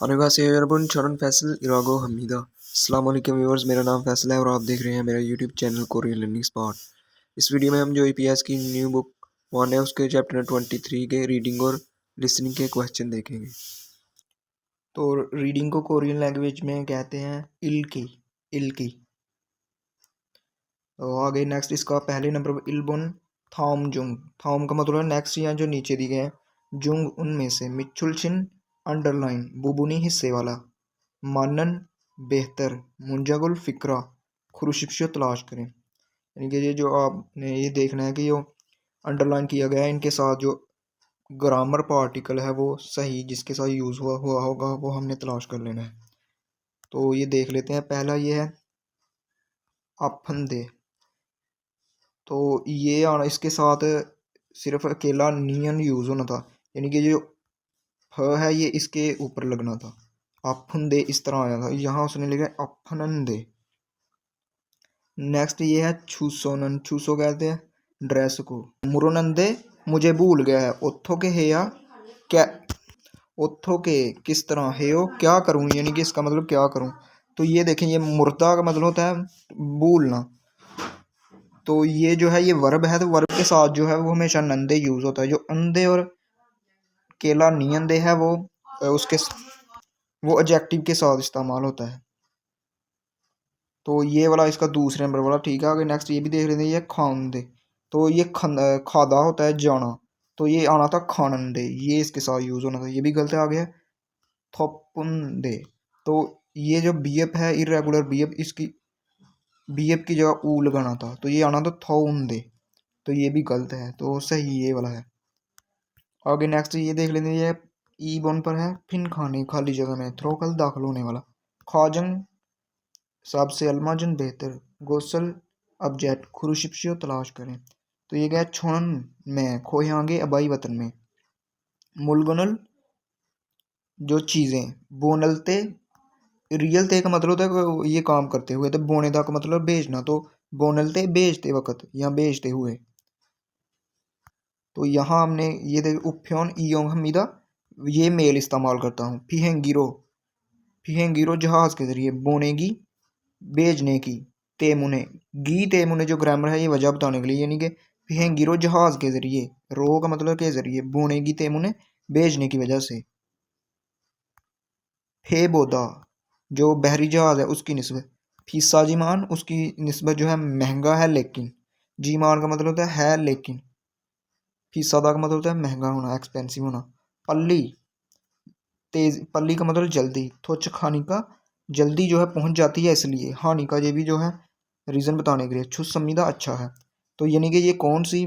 Annyeonghaseyo 여러분, 저는 Faisal Hamida. अस्सलाम वालेकुम viewers, मेरा नाम फैसल है और आप देख रहे हैं मेरा YouTube channel Korean learning spot. इस वीडियो में हम जो ईपीएस की न्यू बुक 1 है उसके चैप्टर 23 के रीडिंग और लिसनिंग के क्वेश्चन देखेंगे। तो रीडिंग को कोरियन लैंग्वेज में कहते हैं इल्की इल्की। तो आगे नेक्स्ट इसका पहले नंबर पर इल्बोन थाओमजुंग। थाओम का मतलब है नेक्स्ट, या जो नीचे दिए गए हैं, जुंग उनमें से, मिचुलचिन अंडरलाइन बुबुनी हिस्से वाला, मानन बेहतर, मुंजागुल फिक्रा, खुरुशिप्शो तलाश करें। यानी कि ये जो आपने ये देखना है कि जो अंडरलाइन किया गया है इनके साथ जो ग्रामर पार्टिकल है वो सही जिसके साथ यूज़ हुआ होगा वो हमने तलाश कर लेना है। तो ये देख लेते हैं। पहला ये है आपंदे। तो ये आना इसके साथ सिर्फ अकेला नियन यूज़ होना था, यानी कि जो फ है ये इसके ऊपर लगना था। आपंदे इस तरह आया था, यहाँ उसने लिखा अपनंदे। नेक्स्ट ये है छूसोनन। छूसो कहते हैं ड्रेस को। मुरोनंदे मुझे भूल गया है। ओथो के हेया क्या, ओथो के किस तरह, हेयो क्या करूं, यानी कि इसका मतलब क्या करूं। तो ये देखें, ये मुर्दा का मतलब होता है भूलना। तो ये जो है ये वर्ब है, तो वर्ब के साथ जो है वो हमेशा नंदे यूज होता है। जो अंधे और केला नियंदे है वो उसके वो एडजेक्टिव के साथ इस्तेमाल होता है। तो ये वाला इसका दूसरे नंबर वाला ठीक है। आगे नेक्स्ट ये भी देख लेते हैं, ये खानदे। तो ये खादा होता है जाना, तो ये आना था खानंदे, ये इसके साथ यूज होना था, ये भी गलत है। आगे थोपुंदे। तो ये जो बीएफ है इरेगुलर बीएफ, इसकी बीएफ की जगह ऊ लगाना था, तो ये आना था थोउंदे, तो ये भी गलत है। तो सही ये वाला है। आगे नेक्स्ट ये देख लेते हैं, ये ई बोन पर है फिन खाने खाली जगह में, थ्रो कल दाखिल होने वाला, खाजन सबसे अलमाजन बेहतर, गोसल ऑब्जेक्ट, खुरुशिप्शियो तलाश करें। तो ये गया छोन में, खोयांगे अबाई वतन में, मुलगुनल जो चीज़ें, बोनलते रियल ते का मतलब होता है ये काम करते हुए, तो बोनेदा का मतलब बेचना, तो बोनलते बेचते वक्त या बेचते हुए। तो यहाँ हमने ये देख उपफ्योन ईयोंग हमीदा, ये मेल इस्तेमाल करता हूँ। फिहेंगिरो, फिहेंगिरो जहाज के जरिए, बोनेगी भेजने की, तेमुने गी तेमुने जो ग्रामर है ये वजह बताने के लिए, यानी कि फिहेंगिरो जहाज के जरिए, रो का मतलब के जरिए, बोनेगी तेमुने भेजने की वजह से। फेबोदा जो बहरी जहाज है उसकी निस्बत, फीसा जीमान उसकी निस्बत जो है महंगा है लेकिन, जीमान का मतलब होता है लेकिन, फीसादा का मतलब होता है महंगा होना, एक्सपेंसिव होना। पल्ली तेज, पल्ली का मतलब जल्दी, थोच खानी का जल्दी जो है पहुंच जाती है इसलिए, हानि का ये भी जो है रीज़न बताने के लिए, छुस समीदा अच्छा है। तो यानी कि ये कौन सी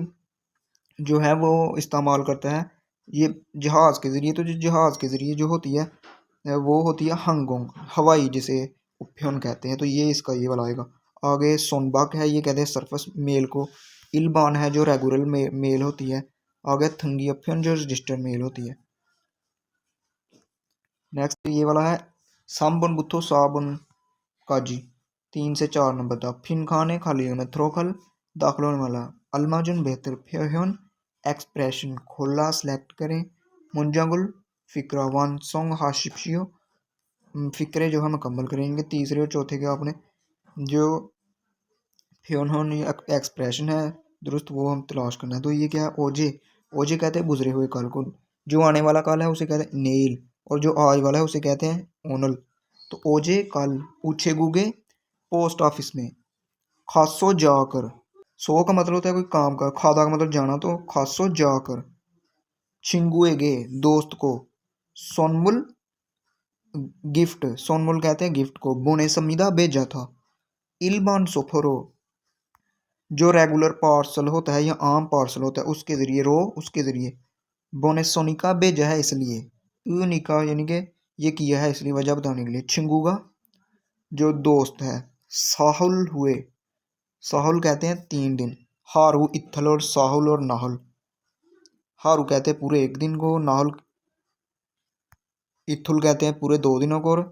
जो है वो इस्तेमाल करता है ये जहाज़ के ज़रिए। तो जो जहाज़ के ज़रिए जो होती है वो होती है हंगोंग, हवाई, जिसे उपह्योन कहते हैं। तो ये इसका ये वाला आएगा। आगे सोनबाक है, ये कहते हैं सरफस मेल को। इल्बान है जो रेगुलर मेल होती है। आगे थंगी उपह्योन जो रजिस्टर्ड मेल होती है। नेक्स्ट ये वाला है साबुन बुथो साबुन काजी, 3 से 4 नंबर था। फिन खाने खाली में, थ्रोखल दाखिल होने वाला, अलमाजुन बेहतर, फ्योन एक्सप्रेशन खोला सेलेक्ट करें, मुंजागुल फिक्रा वन सॉन्ग हाशिप्शियो, फिक्रे जो हम मुकम्मल करेंगे। तीसरे और चौथे के आपने जो फ्योन एक्सप्रेशन है दुरुस्त वो हम तलाश करना है। तो ये क्या है, ओजे। ओजे कहते हैं गुजरे हुए कल को, जो आने वाला कल है उसे कहते हैं नेल, और जो आज वाला है उसे कहते हैं ओनल। तो ओजे कल, पूछे गूगे पोस्ट ऑफिस में, खासो जाकर, सो का मतलब होता है कोई काम कर, खादा का मतलब जाना, तो खासो जाकर, छिंगुएगे दोस्त को, सोनमुल गिफ्ट, सोनमुल कहते हैं गिफ्ट को, बोने समीदा भेजा था, इल्बान सोफरो जो रेगुलर पार्सल होता है या आम पार्सल होता है उसके ज़रिए, रो उसके ज़रिए, बोनेसोनिका भेजा है इसलिए, यूनिका यानी कि ये किया है इसलिए वजह बताने के लिए, छिंगूगा जो दोस्त है, साहुल हुए, साहुल कहते हैं 3 दिन, हारू इत्थल और साहुल और नाहुल, हारू कहते हैं पूरे 1 दिन को, नाहुल इत्थुल कहते हैं पूरे 2 दिनों को, और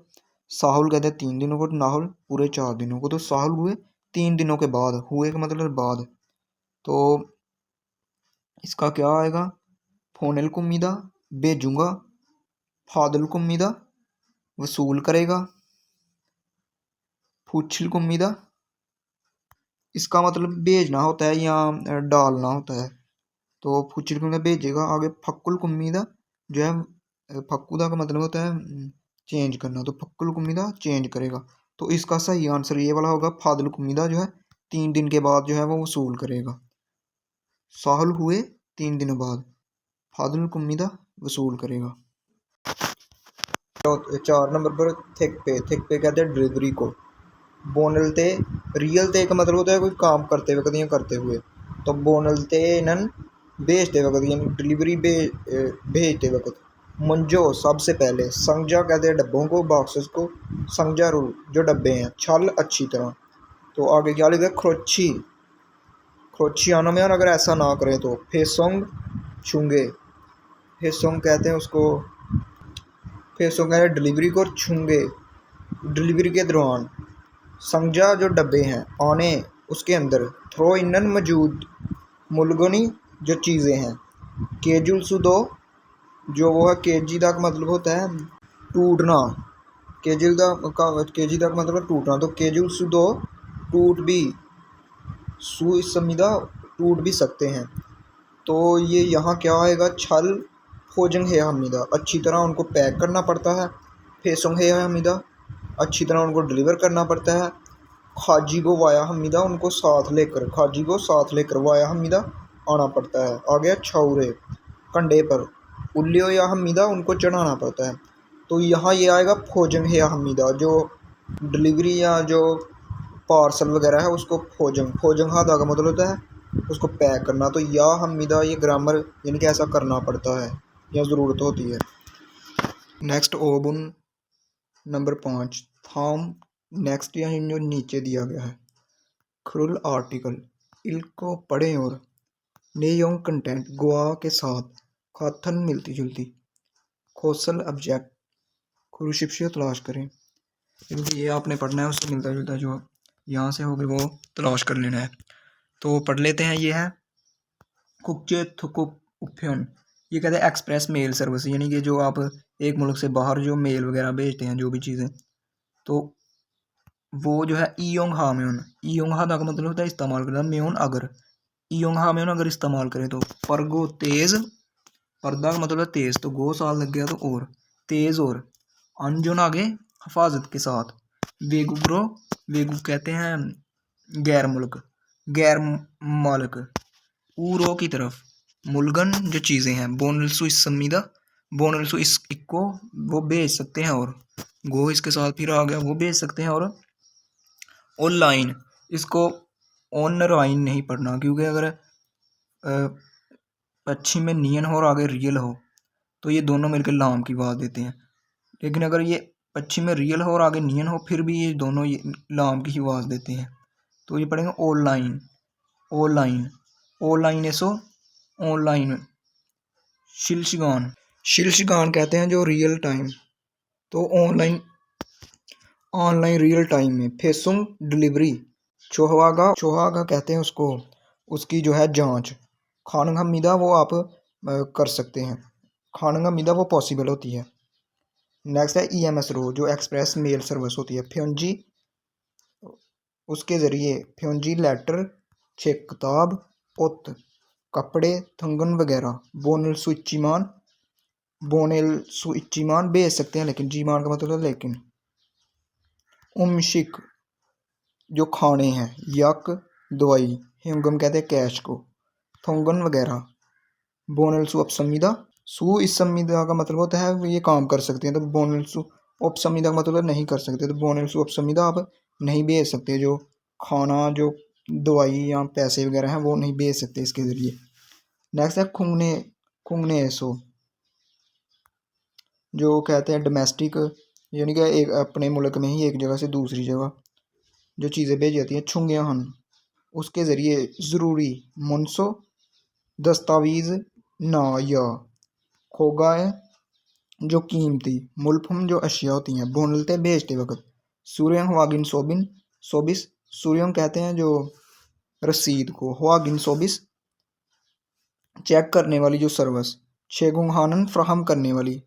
साहुल कहते हैं 3 दिनों को, नाहुल पूरे 4 दिनों को। तो साहुल हुए 3 दिनों के बाद, हुए का मतलब बाद। तो इसका क्या आएगा, फोनेल कुमीदा भेजूंगा, फादल कुमीदा वसूल करेगा। फुचिल कुम्मीदा, इसका मतलब भेजना होता है या डालना होता है, तो फुचिल कुम्मीदा भेजेगा। आगे फक्कुल कुम्मीदा जो है फक्कुदा का मतलब होता है चेंज करना, तो फक्कुल कुम्मीदा चेंज करेगा। तो इसका सही आंसर ये वाला होगा, फादुल कुम्मीदा जो है 3 दिन के बाद जो है वो वसूल करेगा। साहुल हुए 3 दिनों बाद, फादुल कुम्मीदा वसूल करेगा। 4 नंबर पर थिक पे कहते हैं डिलीवरी को। बोनलते रियल ते का मतलब होता है कोई काम करते वक्त या करते हुए, तो बोनलते नन भेजते वक्त यानी डिलीवरी भेजते वक्त। मंजो सबसे पहले, संजा कहते हैं डब्बों को, बॉक्सेस को। संजा रूल जो डब्बे हैं, छल अच्छी तरह। तो आगे क्या लिखा है, खरोची खरोची आना में, और अगर ऐसा ना करें तो फेसोंग छूंगे, फेसोंग कहते हैं उसको, फेसोंग कहते हैं डिलीवरी को, छूंगे डिलीवरी के दौरान। संजा जो डब्बे हैं, आने उसके अंदर, थ्रो इनन मौजूद, मुलगनी जो चीज़ें हैं, केजुल सुदो जो वो है, केजी का मतलब होता है टूटना, केजी का मतलब है टूटना, तो केजुल सुदो टूट भी, सु इस संविदा टूट भी सकते हैं। तो ये यहाँ क्या आएगा, छल फोजंग है हमीदा, अच्छी तरह उनको पैक करना पड़ता है। फेसोंग है हमीदा, अच्छी तरह उनको डिलीवर करना पड़ता है। खाजी को वाया हमीदा, उनको साथ लेकर, खाजी को साथ लेकर वाया हमीदा आना पड़ता है। आ गया छाउरे, कंडे पर, उल्लियो या हमीदा उनको चढ़ाना पड़ता है। तो यहाँ ये आएगा फोजंग है हमीदा, जो डिलीवरी या जो पार्सल वगैरह है उसको फोजंग, फोजंग हादा का मतलब होता है उसको पैक करना। तो या हमीदा ये ग्रामर यानी कि ऐसा करना पड़ता है या ज़रूरत होती है। नेक्स्ट ओबुन नंबर 5 थाम। नेक्स्ट यहाँ जो नीचे दिया गया है, क्रुल आर्टिकल, इनको पढ़ें और नेयोंग कंटेंट गोवा के साथ, खाथन मिलती जुलती, कौशल ऑब्जेक्ट खुरुशिप्शियो तलाश करें। क्योंकि ये आपने पढ़ना है, उससे मिलता जुलता जो यहाँ से होगी वो तलाश कर लेना है। तो पढ़ लेते हैं। ये है कुकचे थुकुप उपयन, ये कहते हैं एक्सप्रेस मेल सर्विस, यानी कि जो आप एक मुल्क से बाहर जो मेल वगैरह भेजते हैं जो भी चीज़ें, तो वो जो है ईयोंग हा म्योन, ईयोंग हा का मतलब होता है इस्तेमाल करना, म्योन अगर, ईयोंग हा म्योन अगर इस्तेमाल करें तो। परगो तेज, पर्दा का मतलब है तेज, तो गो साल लग गया तो और तेज, और अनजुन आगे हिफाजत के साथ। वेगुग्रो, वेगु कहते हैं गैर मुल्क, गैर मालिक। ऊरो की तरफ, मुलगन जो चीज़ें हैं, बोनलसु इस समीदा, बोनलसु इस इको वो भेज सकते हैं, और गो इसके साथ फिर आ गया वो भेज सकते हैं। और ऑनलाइन, इसको ऑनलाइन नहीं पढ़ना, क्योंकि अगर पश्चिम में नियन हो और आगे रियल हो तो ये दोनों मिलकर लाम की आवाज़ देते हैं। लेकिन अगर ये पश्चिम में रियल हो और आगे नियन हो फिर भी ये दोनों ये लाम की आवाज़ देते हैं। तो ये पढ़ेंगे ऑनलाइन, ऑनलाइन, ऑनलाइन ऐसो, ऑनलाइन। शिल्शगान, शिल्शगान कहते हैं जो रियल टाइम, तो ऑनलाइन, ऑनलाइन रियल टाइम में। फेसुंग डिलीवरी, चोहागा कहते हैं उसको, उसकी जो है जांच। खानगा मिदा वो आप कर सकते हैं, खानगा मिदा वो पॉसिबल होती है। नेक्स्ट है EMS रो, जो एक्सप्रेस मेल सर्विस होती है। फ्योंजी, उसके ज़रिए फ्योंजी लेटर, चेक किताब, उत कपड़े, थंगन वगैरह। बोनल सुइचीमान, बोनेल सुइचीमान भेज सकते हैं, लेकिन जीमान का मतलब है लेकिन। उमशिक जो खाने हैं, यक दवाई, हेंगम कहते हैं कैश को, थोंगन वगैरह। बोनल सु अपसंविदा, सु इस संविदा का मतलब होता है ये काम कर सकते हैं, तो बोनल सु उपसंविदा का मतलब नहीं कर सकते, तो बोनल सु अपसंविदा आप नहीं भेज सकते, जो खाना जो दवाई या पैसे वगैरह हैं वो नहीं भेज सकते इसके ज़रिए। नेक्स्ट है खुंगने, खुंगने ऐसो, जो कहते हैं डोमेस्टिक, यानी कि एक अपने मुल्क में ही एक जगह से दूसरी जगह जो चीज़ें भेजी जाती हैं। छुंगे हन, उसके ज़रिए ज़रूरी मुनसो दस्तावेज़ ना या खोगा है जो कीमती, मुल्फम जो अशिया होती हैं। बोनलते भेजते वक्त। सूर्यंग वागिन सोबिन, सोबिस, सूर्यंग कहते हैं जो रसीद को, वागिन सोबिस चेक करने वाली जो सर्विस। शेगुंग हानन फ्राहम करने वाली।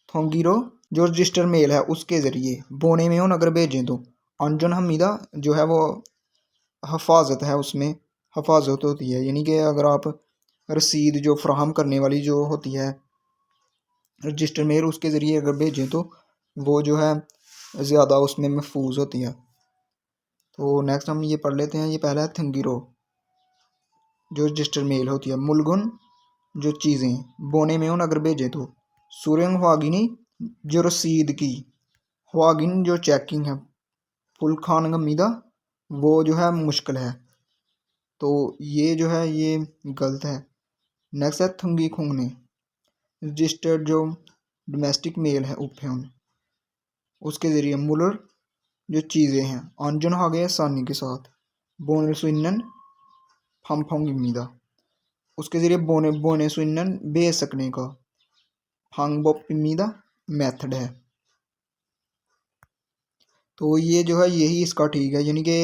थोंगीरो जो रजिस्टर मेल है उसके ज़रिए बोने में अगर भेजें तो अंजन हमीदा जो है वो हफाजत है, उसमें हफाजत होती है, यानी कि अगर आप रसीद जो फ्राहम करने वाली जो होती है रजिस्टर मेल उसके ज़रिए अगर भेजें तो वो जो है ज़्यादा उसमें महफूज होती है। तो नेक्स्ट हम ये पढ़ लेते हैं। ये पहला है थंगिरो जो रजिस्टर मेल होती है। मुलगुन जो चीज़ें बोने में अगर भेजें तो सुरंग हवागिनी जो रसीद की, हवागिन जो चेकिंग है, फुल खान गमीदा वो जो है मुश्किल है। तो ये जो है ये गलत है। नेक्स्ट है थुंगी खुंगने रजिस्टर्ड जो डोमेस्टिक मेल है उपहन उसके ज़रिए मुलर जो चीज़ें हैं अंजन आ गए आसानी के साथ बोने सुनन फमफोंगिमीदा उसके ज़रिए बोने बोने सुनन भेज सकने का फांगबोपिमीदा मेथड है। तो ये जो है यही इसका ठीक है, यानी कि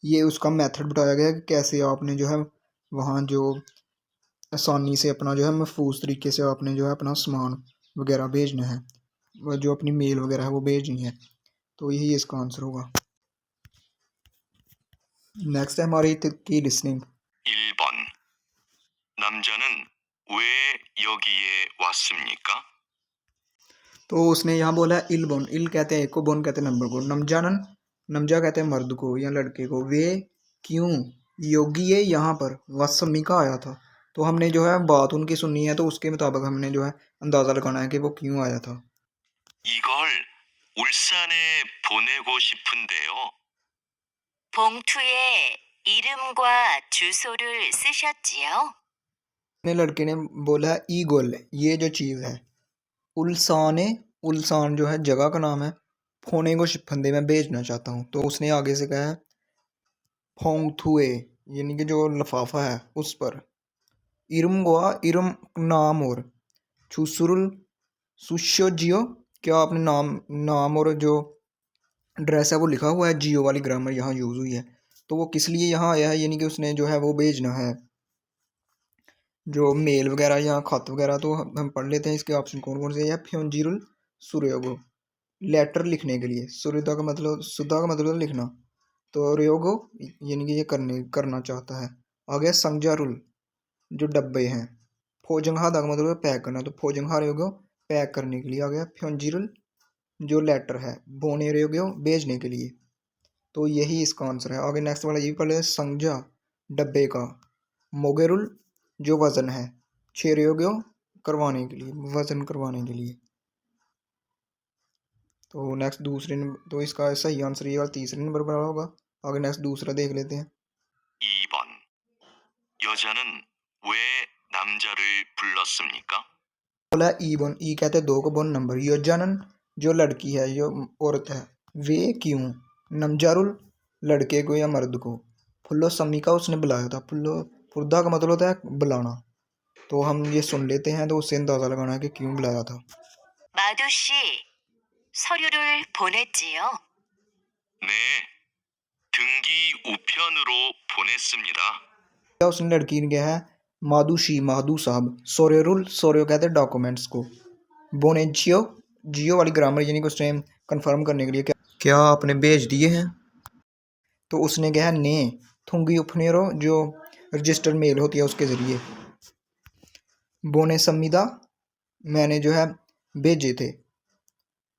ये उसका मेथड बताया गया कि कैसे आपने जो है वहाँ जो आसानी से अपना जो है महफूज तरीके से आपने जो है अपना सामान वगैरह भेजना है, जो अपनी मेल वगैरह है वो भेजनी है। तो यही इसका आंसर होगा। नेक्स्ट है हमारी की लिसनिंग। 1번. 남자는 왜 여기에 왔습니까? तो उसने यहाँ बोला है इल बोन, इल कहते हैं एक को, बोन कहते हैं नंबर को, नमजानन नमजा कहते हैं मर्द को या लड़के को, वे क्यों योगी ये यहाँ पर वासमिका आया था। तो हमने जो है बात उनकी सुननी है तो उसके मुताबिक हमने जो है अंदाज़ा लगाना है कि वो क्यों आया था। 이걸 울산에 보내고 싶은데요. 봉투에 이름과 주소를 쓰셨지요? अपने लड़के ने बोला है ईगोल ये जो चीज़ है, उल्सान उल्सान जो है जगह का नाम है, फोने को शिफंदे में भेजना चाहता हूँ। तो उसने आगे से कहा है फोंगथुए यानी कि जो लफाफा है उस पर, इरम गोआ इरम नाम और छुसुरुल सुशो जियो क्या आपने नाम और जो ड्रेस है वो लिखा हुआ है, जियो वाली ग्रामर यहाँ यूज़ हुई है। तो वो किस लिए यहाँ आया है, यानी कि उसने जो है वो भेजना है जो मेल वगैरह या खत वगैरह। तो हम पढ़ लेते हैं इसके ऑप्शन कौन कौन से है। फ्योंजिरुल सूर्योगो लेटर लिखने के लिए, सूर्योदा का मतलब सुधा का मतलब लिखना, तो रयोगो यानी कि ये करना चाहता है। आगे संजारुल जो डब्बे हैं, फोजंगहा का मतलब पैक करना, तो फोजंगहा रयोगो पैक करने के लिए। आ गया फ्योंजिरुल जो लेटर है, बोने रयोगो भेजने के लिए। तो यही इसका आंसर है। आगे नेक्स्ट वाला ये पढ़ ले संजा डब्बे का, मोगेरुल जो वज़न है, छेरयोग्यो करवाने के लिए, वज़न करवाने के लिए। तो नेक्स्ट दूसरे नंबर, तो इसका सही आंसर ये वाला तीसरे नंबर पर होगा। आगे नेक्स्ट दूसरा देख लेते हैं। 2번. 여자는 왜 남자를 불렀습니까? बोला ई बोन, ई कहते हैं दो को, बोन नंबर, योजनन जो लड़की है जो औरत है, वे क्यों नमजारुल लड़के को या मर्द को, फुल्लो समी का उसने बुलाया था, फुल्लो फुर्दा का मतलब होता है बुलाना। तो हम ये सुन लेते हैं तो उससे अंदाज़ा लगाना है कि क्यों बुलाया था। 마두 씨, 서류를 보냈지요? 네. 등기 우편으로 보냈습니다. क्या उसने लड़की ने कहा है माधुशी माधु साहब, सोरेरुल सोरेो कहते हैं डॉक्यूमेंट्स को, बोनेजियो जियो वाली ग्रामर यानी कि उसने कंफर्म करने के लिए क्या आपने भेज दिए हैं। तो उसने कहा ने थुंगी उपनेरो जो रजिस्टर मेल होती है उसके ज़रिए, बोने समीदा मैंने जो है भेजे थे।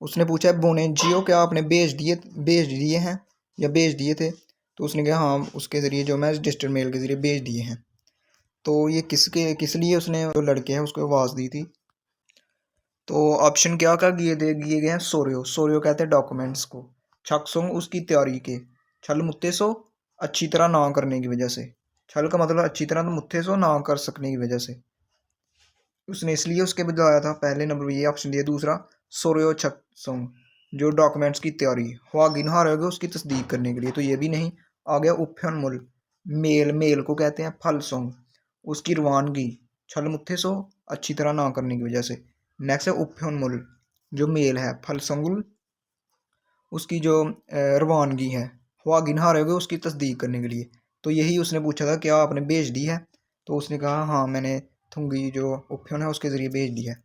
उसने पूछा बोने जियो क्या आपने भेज दिए हैं या भेज दिए थे। तो उसने कहा हाँ उसके ज़रिए जो मैं रजिस्टर मेल के ज़रिए भेज दिए हैं। तो ये किस लिए उसने जो लड़के हैं उसको आवाज़ दी थी। तो ऑप्शन क्या दिए गए हैं, सोरियो कहते हैं डॉक्यूमेंट्स को, छकसुंग उसकी तैयारी के, छल मुत्ते सो अच्छी तरह ना करने की वजह से, छल का मतलब अच्छी तरह, तो मुत्ते सो ना कर सकने की वजह से उसने इसलिए उसके बुलाया था। पहले नंबर ये ऑप्शन दिया। दूसरा सोरियो छकसुंग जो डॉक्यूमेंट्स की तैयारी, हुआ गिनहार होगा उसकी तस्दीक करने के लिए, तो ये भी नहीं। आ गया उपहन मुल मेल को कहते हैं फल सोंग उसकी रवानगी, छल मुत्थे सो अच्छी तरह ना करने की वजह से। नेक्स्ट है उपहन जो मेल है, फल संगुल उसकी जो रवानगी है, हुआ गिनहार होगा उसकी तस्दीक करने के लिए। तो यही उसने पूछा था क्या आपने भेज दी है। तो उसने कहा हाँ मैंने थुंगी जो उपहन है उसके ज़रिए भेज दी है।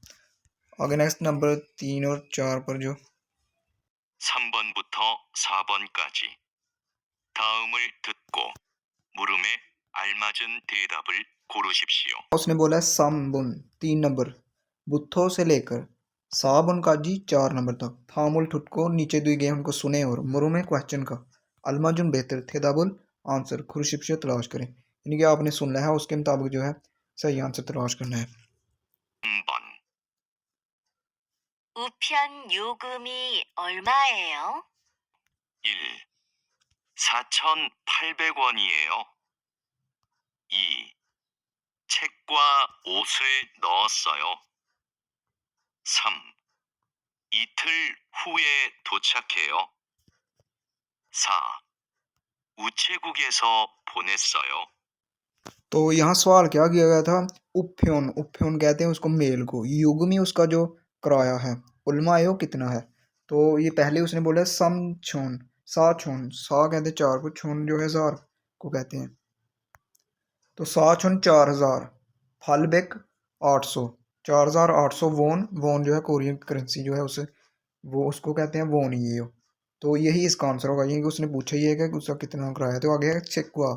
आगे नेक्स्ट नंबर 3 और 4 पर जो 3번부터 4번까지 다음을 듣고 물음에 알맞은 대답을 고르십시오. उसने बोला है सम बुन 3 नंबर, बुत्थो से लेकर साबुन का जी 4 नंबर तक, थामुल ठुटको नीचे दिए गए उनको सुने और मुरु में क्वेश्चन का अलमाजुन बेहतर थे दाबुल आंसर खुरशिप से तलाश करें, यानी कि आपने सुनना है उसके मुताबिक जो है सही आंसर तलाश करना है। 3번 우편 요금이 얼마예요? 1. 4,800원이에요. 2. 책과 옷을 넣었어요. 3. 이틀 후에 도착해요. 4. 우체국에서 보냈어요. तो यहाँ सवाल क्या किया गया था, उपफ्योन उपफ्योन कहते हैं उसको मेल को, युग में उसका जो किराया है उलमायो कितना है। तो ये पहले उसने बोला सम छोन सा छोन, सा कहते हैं 4 को, छोन जो है 1000 को कहते हैं। तो 7 4000, फलबेक 800, 4800 वोन, वोन जो है कोरियन करेंसी जो है उसे वो उसको कहते हैं वोन ये हो। तो यही इसका आंसर होगा, यही उसने पूछा ही है कि उसका कितना किराया है। तो आगे है चेक गुआ,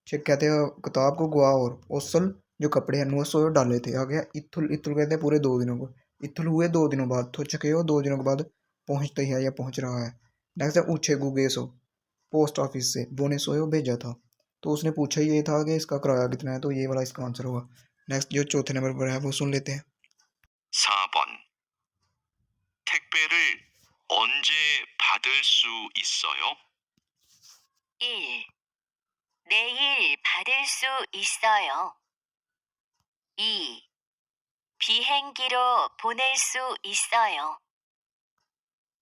चेक कहते हैं किताब को, गुआ और ओसल जो कपड़े हैं नुआ सो डाले थे। आगे है इथुल, इथुल कहते हैं पूरे 2 दिनों को, इथुल हुए 2 दिनों बाद, तो चके हो 2 दिनों के बाद पहुँचते ही है या पहुँच रहा है। नेक्स्ट है ऊँचे गुगेसो, पोस्ट ऑफिस से बोने सोयो भेजा था। तो उसने पूछा ये था कि इसका किराया कितना है, तो ये वाला इसका आंसर होगा। नेक्स्ट जो चौथे नंबर पर है वो सुन लेते हैं। 4번 택배를 언제 받을 수 있어요? 1. 내일 받을 수 있어요. 2. 비행기로 보낼 수 있어요.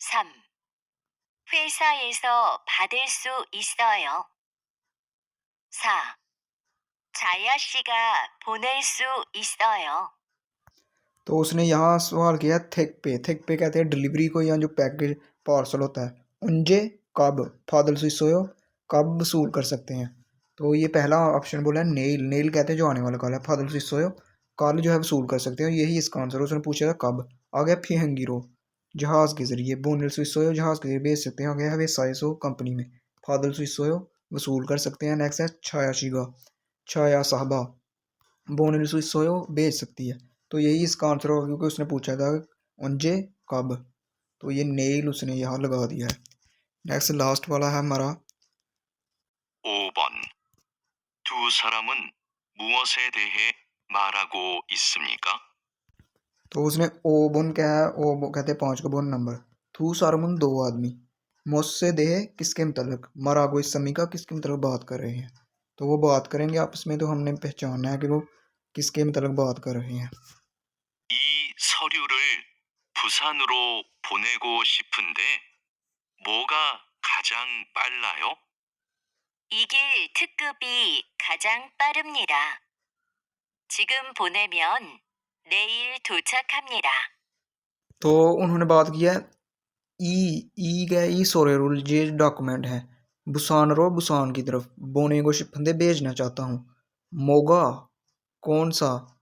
3. 회사에서 받을 수 있어요. 4. 자야 씨가 보낼 수 있어요. तो उसने यहाँ सवाल किया थिक पे कहते हैं डिलीवरी को या जो पैकेज पार्सल होता है। उनजे कब, फादल सोयो कब वसूल कर सकते हैं। तो ये पहला ऑप्शन बोला है नेल, नेल कहते हैं जो आने वाला कल है, फादल सोयो कल जो है वसूल कर सकते हैं, यही इसका आंसर। उसने पूछा था कब। आ गया फिहंगीरो जहाज़ के जरिए, बोनल सोयो जहाज़ के जरिए भेज सकते हैं। आ गया है वेसाइसो कंपनी में, फादल सोयो वसूल कर सकते हैं। नेक्स्ट है छाया शिगा, छाया साहबा बोनल सोयो भेज सकती है। तो यही इसका आंसर होगा क्योंकि उसने पूछा था उनजे कब, तो ये नेल उसने यहाँ लगा दिया है। नेक्स्ट लास्ट वाला है हमारा 5번 두 사람은 무엇에 대해 말하고 있습니까? तो उसने ओ बुन क्या है, ओ कहते हैं 5 का बुन नंबर, थू सारमुन 2 आदमी, मुझसे दे किसके मतलब, मरागो इस समी का किसके मतलब बात कर रहे हैं। तो वो बात करेंगे आपस में, तो हमने पहचानना है कि वो किसके मतलब बात कर रहे हैं। 이 서류를 부산으로 보내고 싶은데 뭐가 가장 빨라요? 이 길 특급이 가장 빠릅니다. 지금 보내면 내일 도착합니다. तो उन्होंने बात किया ई क्या ई सोरेरुल ये डॉक्यूमेंट है, बुसान रो बुसान की तरफ, बोने को शिपंदे भेजना चाहता हूँ। मोगा कौन सा,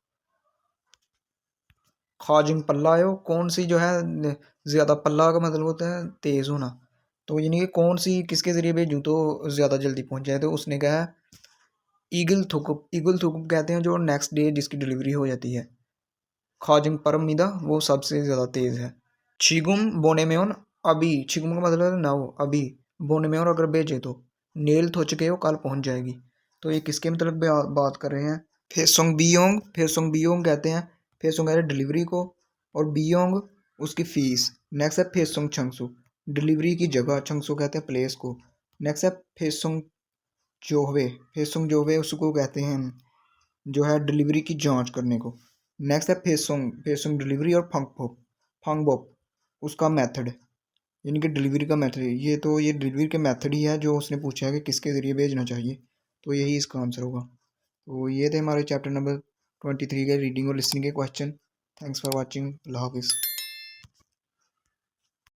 खाजिंग पल्लायो कौन सी जो है ज़्यादा, पल्ला का मतलब होता है तेज़ होना। तो यानी कि कौन सी किसके ज़रिए भेजूँ तो ज़्यादा जल्दी पहुँच जाए। तो उसने कहा ईगल थुकुप, ईगल थुकुप कहते हैं जो नेक्स्ट डे जिसकी डिलीवरी हो जाती है। खाजिंग परमिदा वो सबसे ज़्यादा तेज़ है। छिगुम बोने में उन अभी, छिगुम का मतलब है नाउ अभी, बोने में और अगर भेजे तो नेल थो चुके हो कल पहुँच जाएगी। तो ये किसके मतलब बात कर रहे हैं, फेसोंग बियोंग, फेसोंग बियोंग कहते हैं, फेसोंग कहते हैं डिलीवरी को और बियोंग उसकी फ़ीस। नेक्स्ट है फेसोंग छंगसू डिलीवरी की जगह, छंगसू कहते हैं प्लेस को। नेक्स्ट है फेसोंग जोहवे, फेसोंग जोहवे उसको कहते हैं जो है डिलीवरी की जांच करने को। नेक्स्ट है फेसोंग, फेसोंग डिलीवरी और फंगपोप, फंगबोप उसका मेथड, यानी कि डिलीवरी का मेथड। ये तो ये डिलीवरी के मेथड ही है जो उसने पूछा है कि किसके ज़रिए भेजना चाहिए, तो यही इसका आंसर होगा। तो ये थे हमारे चैप्टर नंबर 23 के रीडिंग और लिसनिंग के क्वेश्चन। थैंक्स फॉर वॉचिंग, अल्लाह हाफिज़।